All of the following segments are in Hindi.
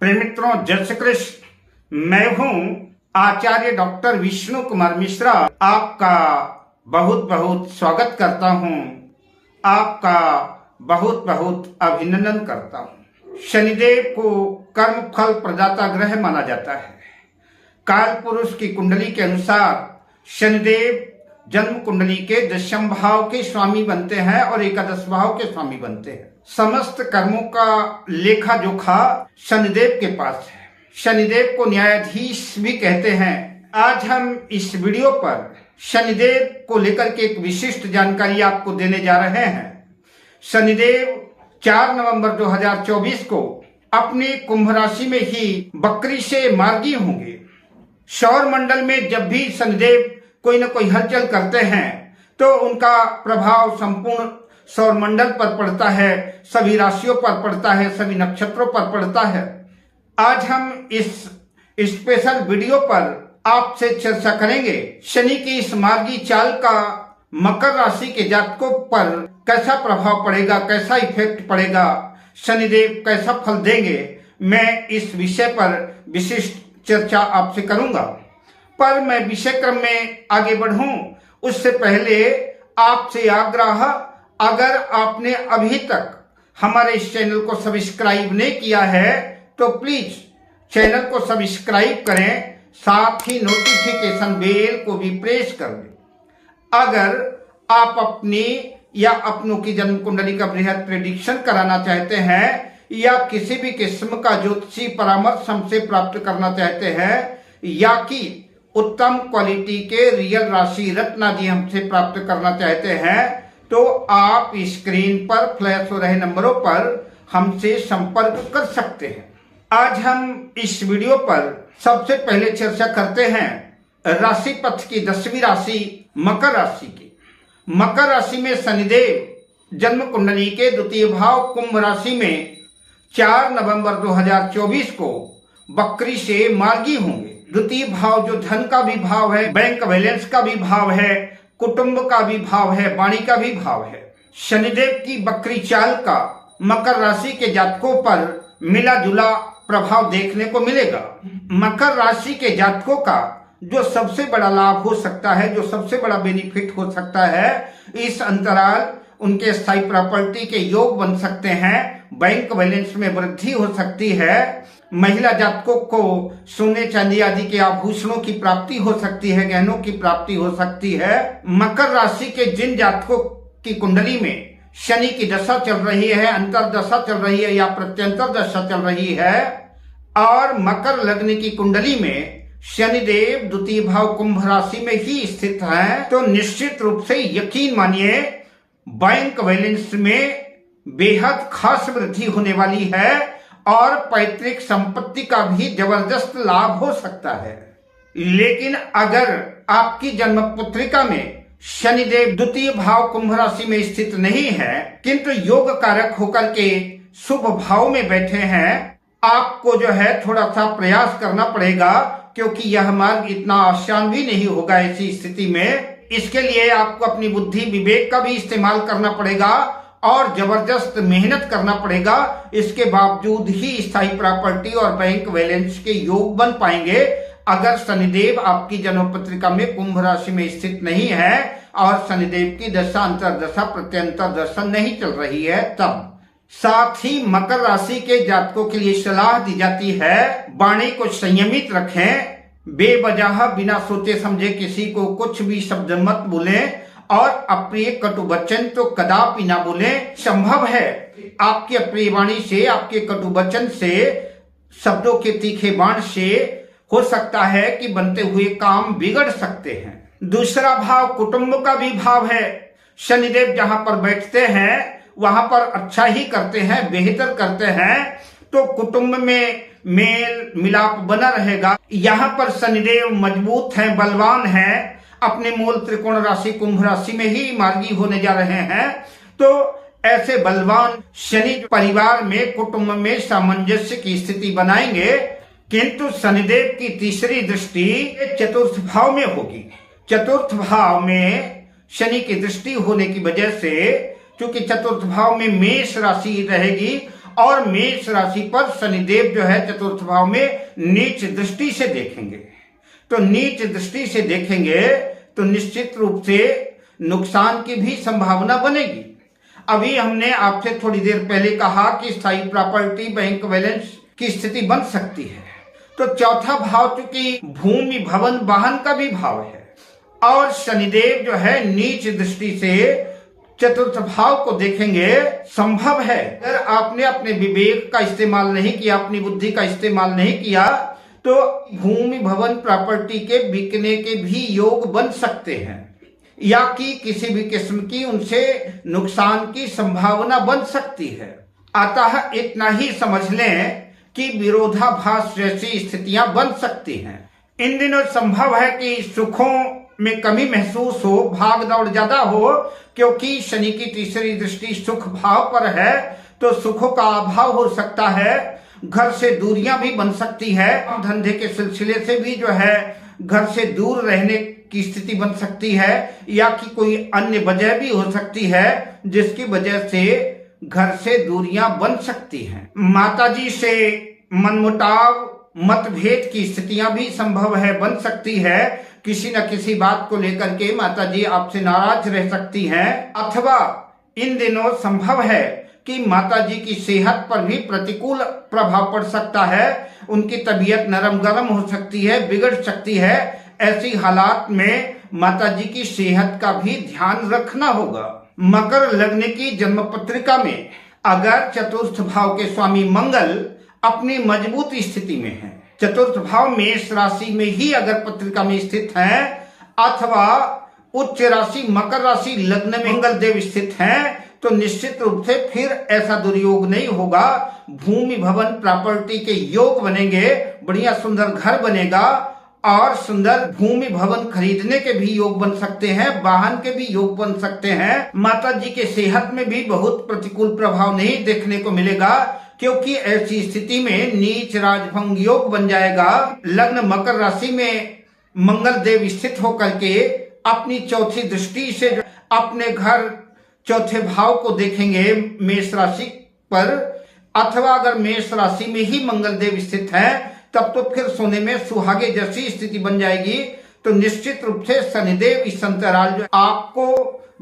प्रिय मित्रों, जय श्री कृष्ण। मैं हूं आचार्य डॉक्टर विष्णु कुमार मिश्रा। आपका बहुत बहुत स्वागत करता हूं, आपका बहुत बहुत अभिनंदन करता हूं। शनिदेव को कर्म फल प्रदाता ग्रह माना जाता है। काल पुरुष की कुंडली के अनुसार शनिदेव जन्म कुंडली के दशम भाव के स्वामी बनते हैं और एकादश भाव के स्वामी बनते हैं। समस्त कर्मों का लेखा जोखा शनिदेव के पास है। शनिदेव को न्यायाधीश भी कहते हैं। आज हम इस वीडियो पर शनिदेव को लेकर के एक विशिष्ट जानकारी आपको देने जा रहे हैं। शनिदेव 4 नवंबर 2024 को अपनी कुंभ राशि में ही बकरी से मार्गी होंगे। सौर मंडल में जब भी शनिदेव कोई न कोई हलचल करते हैं तो उनका प्रभाव संपूर्ण सौर मंडल पर पड़ता है, सभी राशियों पर पड़ता है, सभी नक्षत्रों पर पड़ता है। आज हम इस स्पेशल वीडियो पर आपसे चर्चा करेंगे शनि की इस मार्गी चाल का मकर राशि के जातकों पर कैसा प्रभाव पड़ेगा, कैसा इफेक्ट पड़ेगा, शनिदेव कैसा फल देंगे। मैं इस विषय पर विशिष्ट चर्चा आपसे करूंगा। पर मैं विषय क्रम में आगे बढ़ूं उससे पहले आपसे आग्रह, अगर आपने अभी तक हमारे इस चैनल को सब्सक्राइब नहीं किया है तो प्लीज चैनल को सब्सक्राइब करें, साथ ही नोटिफिकेशन बेल को भी प्रेस कर दें। अगर आप अपनी या अपनों की जन्म कुंडली का बृहद प्रेडिक्शन कराना चाहते हैं या किसी भी किस्म का ज्योतिषी परामर्श हमसे प्राप्त करना चाहते हैं या कि उत्तम क्वालिटी के रियल राशि रत्न आदि हमसे प्राप्त करना चाहते हैं तो आप स्क्रीन पर फ्लैश हो रहे नंबरों पर हमसे संपर्क कर सकते हैं। आज हम इस वीडियो पर सबसे पहले चर्चा करते हैं राशि पथ की 10वीं राशि मकर राशि की। मकर राशि में शनिदेव जन्म कुंडली के द्वितीय भाव कुंभ राशि में 4 नवंबर 2024 को बकरी से मार्गी होंगे। द्वितीय भाव जो धन का भी भाव है, बैंक बैलेंस का भी भाव है, कुटुंब का भी भाव है, वाणी का भी भाव है। शनिदेव की बकरी चाल का मकर राशि के जातकों पर मिला जुला प्रभाव देखने को मिलेगा। मकर राशि के जातकों का जो सबसे बड़ा लाभ हो सकता है, जो सबसे बड़ा बेनिफिट हो सकता है, इस अंतराल उनके स्थायी प्रॉपर्टी के योग बन सकते हैं, बैंक बैलेंस में वृद्धि हो सकती है, महिला जातकों को सोने चांदी आदि के आभूषणों की प्राप्ति हो सकती है, गहनों की प्राप्ति हो सकती है। मकर राशि के जिन जातकों की कुंडली में शनि की दशा चल रही है, अंतर दशा चल रही है या प्रत्यंतर दशा चल रही है और मकर लग्न की कुंडली में शनिदेव द्वितीय भाव कुंभ राशि में ही स्थित है तो निश्चित रूप से यकीन मानिए बैंक बैलेंस में बेहद खास वृद्धि होने वाली है और पैतृक संपत्ति का भी जबरदस्त लाभ हो सकता है। लेकिन अगर आपकी जन्म पुत्रिका में शनिदेव द्वितीय भाव कुंभ राशि में स्थित नहीं है किंतु योग कारक होकर के शुभ भाव में बैठे हैं, आपको जो है थोड़ा सा प्रयास करना पड़ेगा क्योंकि यह मार्ग इतना आसान भी नहीं होगा। ऐसी स्थिति में इसके लिए आपको अपनी बुद्धि विवेक का भी इस्तेमाल करना पड़ेगा और जबरदस्त मेहनत करना पड़ेगा। इसके बावजूद ही स्थायी प्रॉपर्टी और बैंक बैलेंस के योग बन पाएंगे अगर शनिदेव आपकी जन्म पत्रिका में कुंभ राशि में स्थित नहीं है और शनिदेव की दशा अंतरदशा प्रत्यंतर दशा नहीं चल रही है तब। साथ ही मकर राशि के जातकों के लिए सलाह दी जाती है वाणी को संयमित रखें, बेवजह बिना सोचे समझे किसी को कुछ भी शब्द मत बोलें और अप्रिय कटु वचन तो कदापि ना बोलें। संभव है आपकी अप्रिय वाणी से, आपके कटु वचन से, शब्दों के तीखे बाण से हो सकता है कि बनते हुए काम बिगड़ सकते हैं। दूसरा भाव कुटुंब का भी भाव है। शनिदेव जहां पर बैठते हैं वहां पर अच्छा ही करते हैं, बेहतर करते हैं तो कुटुंब में मेल मिलाप बना रहेगा। यहाँ पर शनिदेव मजबूत हैं, बलवान हैं, अपने मूल त्रिकोण राशि कुंभ राशि में ही मार्गी होने जा रहे हैं तो ऐसे बलवान शनि परिवार में, कुटुंब में सामंजस्य की स्थिति बनाएंगे। किंतु शनिदेव की तीसरी दृष्टि चतुर्थ भाव में होगी। चतुर्थ भाव में शनि की दृष्टि होने की वजह से, क्योंकि चतुर्थ भाव में मेष राशि रहेगी और मेष राशि पर शनिदेव जो है चतुर्थ भाव में नीच दृष्टि से देखेंगे। तो नीच दृष्टि से देखेंगे तो निश्चित रूप से नुकसान की भी संभावना बनेगी। अभी हमने आपसे थोड़ी देर पहले कहा कि स्थायी प्रॉपर्टी, बैंक बैलेंस की स्थिति बन सकती है। तो चौथा भाव चूंकि भूमि, भवन, वाहन का भी भाव है और शनिदेव जो है नीच दृष्टि से चतुर्थ भाव को देखेंगे। संभव है अगर आपने अपने विवेक का इस्तेमाल नहीं किया, अपनी बुद्धि का इस्तेमाल नहीं किया, तो भूमि, भवन, प्रॉपर्टी के बिकने के भी योग बन सकते हैं या कि किसी भी किस्म की उनसे नुकसान की संभावना बन सकती है। अतः इतना ही समझ लें कि विरोधाभास जैसी स्थितियां बन सकती हैं। इन दिनों संभव है कि सुखों में कमी महसूस हो, भाग दौड़ ज्यादा हो, क्योंकि शनि की तीसरी दृष्टि सुख भाव पर है, तो सुखों का अभाव हो सकता है। घर से दूरियां भी बन सकती है, धंधे के सिलसिले से भी जो है घर से दूर रहने की स्थिति बन सकती है या कि कोई अन्य वजह भी हो सकती है जिसकी वजह से घर से दूरियां बन सकती हैं। माताजी से मनमुटाव, मतभेद की स्थितियां भी संभव है, बन सकती है। किसी न किसी बात को लेकर के माताजी आपसे नाराज रह सकती हैं, अथवा इन दिनों संभव है कि माताजी की सेहत पर भी प्रतिकूल प्रभाव पड़ सकता है। उनकी तबीयत नरम गरम हो सकती है, बिगड़ सकती है। ऐसी हालात में माताजी की सेहत का भी ध्यान रखना होगा। मकर लग्न की जन्म पत्रिका में अगर चतुर्थ भाव के स्वामी मंगल अपनी मजबूत स्थिति में है, चतुर्थ भाव मेष राशि में ही अगर पत्रिका में स्थित है, अथवा उच्च राशि मकर राशि लग्न में मंगल देव स्थित हैं, तो निश्चित रूप से फिर ऐसा दुर्योग नहीं होगा। भूमि, भवन, प्रॉपर्टी के योग बनेंगे, बढ़िया सुंदर घर बनेगा और सुंदर भूमि भवन खरीदने के भी योग बन सकते हैं, वाहन के भी योग बन सकते हैं। माता जी के सेहत में भी बहुत प्रतिकूल प्रभाव नहीं देखने को मिलेगा, क्योंकि ऐसी स्थिति में नीच राजभंग योग बन जाएगा। लग्न मकर राशि में मंगल देव स्थित होकर के अपनी चौथी दृष्टि से अपने घर चौथे भाव को देखेंगे मेष राशि पर, अथवा अगर मेष राशि में ही मंगल देव स्थित है तब तो फिर सोने में सुहागे जैसी स्थिति बन जाएगी। तो निश्चित रूप से शनिदेव इस अंतराल जो आपको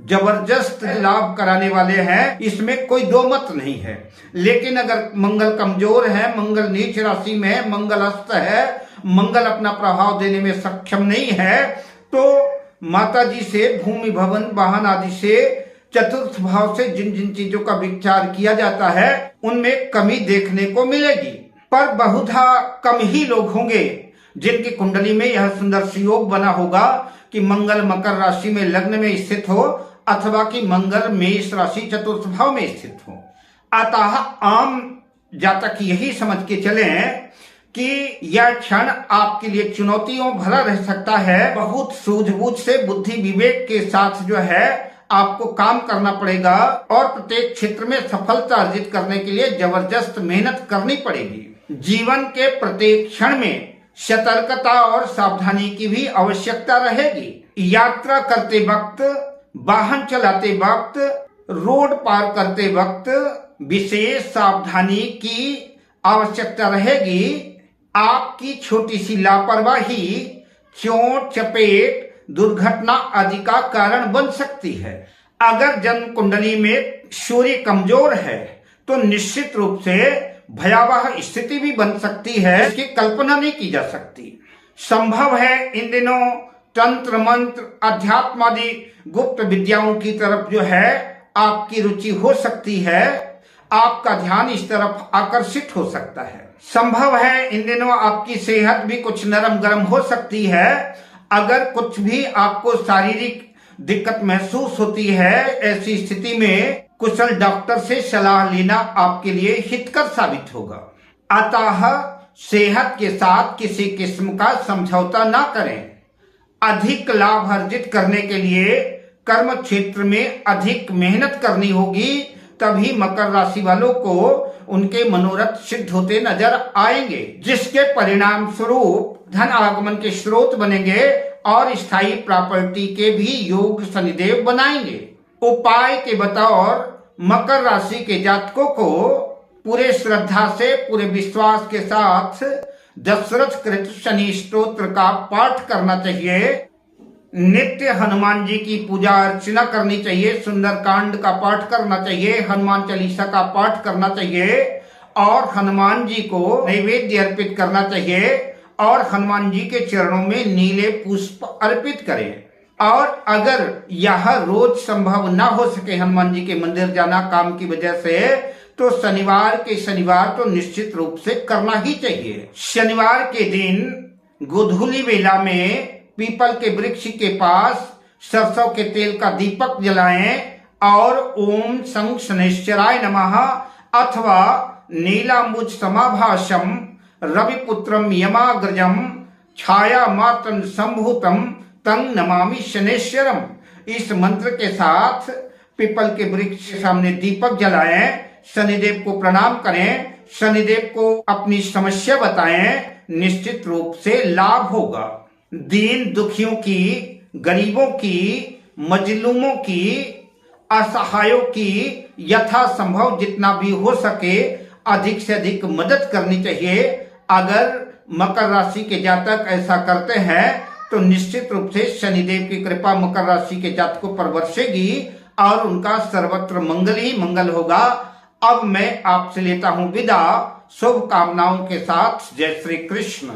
जबरदस्त लाभ कराने वाले हैं, इसमें कोई दो मत नहीं है। लेकिन अगर मंगल कमजोर है, मंगल नीच राशि में है, मंगल अस्त है, मंगल अपना प्रभाव देने में सक्षम नहीं है, तो माता जी से भूमि भवन वाहन आदि से चतुर्थ भाव से जिन जिन चीजों का विचार किया जाता है उनमें कमी देखने को मिलेगी। पर बहुधा कम ही लोग होंगे जिनकी कुंडली में यह सुंदर सुयोग बना होगा कि मंगल मकर राशि में लग्न में स्थित हो, अथवा कि मंगल मेष राशि चतुर्थ भाव में स्थित हो। अतः आम जातक यही समझ के चलें कि यह क्षण आपके लिए चुनौतियों भरा रह सकता है। बहुत सूझबूझ से, बुद्धि विवेक के साथ जो है आपको काम करना पड़ेगा और प्रत्येक क्षेत्र में सफलता अर्जित करने के लिए जबरदस्त मेहनत करनी पड़ेगी। जीवन के प्रत्येक क्षण में सतर्कता और सावधानी की भी आवश्यकता रहेगी। यात्रा करते वक्त, वाहन चलाते वक्त, रोड पार करते वक्त विशेष सावधानी की आवश्यकता रहेगी। आपकी छोटी सी लापरवाही चोट, चपेट, दुर्घटना आदि का कारण बन सकती है। अगर जन्म कुंडली में सूर्य कमजोर है तो निश्चित रूप से भयावह स्थिति भी बन सकती है, इसकी कल्पना नहीं की जा सकती। संभव है इन दिनों तंत्र मंत्र, अध्यात्म आदि गुप्त विद्याओं की तरफ जो है आपकी रुचि हो सकती है, आपका ध्यान इस तरफ आकर्षित हो सकता है। संभव है इन दिनों आपकी सेहत भी कुछ नरम गरम हो सकती है। अगर कुछ भी आपको शारीरिक दिक्कत महसूस होती है, ऐसी स्थिति में कुशल डॉक्टर से सलाह लेना आपके लिए हितकर साबित होगा। अतः सेहत के साथ किसी किस्म का समझौता ना करें। अधिक लाभ अर्जित करने के लिए कर्म क्षेत्र में अधिक मेहनत करनी होगी, तभी मकर राशि वालों को उनके मनोरथ सिद्ध होते नजर आएंगे, जिसके परिणाम स्वरूप धन आगमन के स्रोत बनेंगे और स्थायी प्रॉपर्टी के भी योग शनिदेव बनाएंगे। उपाय के बतौर मकर राशि के जातकों को पूरे श्रद्धा से, पूरे विश्वास के साथ दशरथ कृत शनि स्तोत्र का पाठ करना चाहिए। नित्य हनुमान जी की पूजा अर्चना करनी चाहिए, सुंदरकांड का पाठ करना चाहिए, हनुमान चालीसा का पाठ करना चाहिए और हनुमान जी को नैवेद्य अर्पित करना चाहिए और हनुमान जी के चरणों में नीले पुष्प अर्पित करें। और अगर यह रोज संभव ना हो सके हनुमान जी के मंदिर जाना काम की वजह से, तो शनिवार तो निश्चित रूप से करना ही चाहिए। शनिवार के दिन गोधूली वेला में पीपल के वृक्ष के पास सरसों के तेल का दीपक जलाएं और ओम सं शनैश्चराय नमः अथवा नीलांबुज समाभासम रविपुत्रम यमाग्रजम छाया मातन संभूतम तंग नमामि शनैश्वरम, इस मंत्र के साथ पीपल के वृक्ष के सामने दीपक जलाएं, शनिदेव को प्रणाम करें, शनिदेव को अपनी समस्या बताएं, निश्चित रूप से लाभ होगा। दीन दुखियों की, गरीबों की, मजलूमों की, असहायों की यथासंभव जितना भी हो सके अधिक से अधिक मदद करनी चाहिए। अगर मकर राशि के जातक ऐसा करते हैं तो निश्चित रूप से शनिदेव की कृपा मकर राशि के जातकों पर बरसेगी और उनका सर्वत्र मंगल ही मंगल होगा। अब मैं आपसे लेता हूं विदा, शुभकामनाओं के साथ। जय श्री कृष्ण।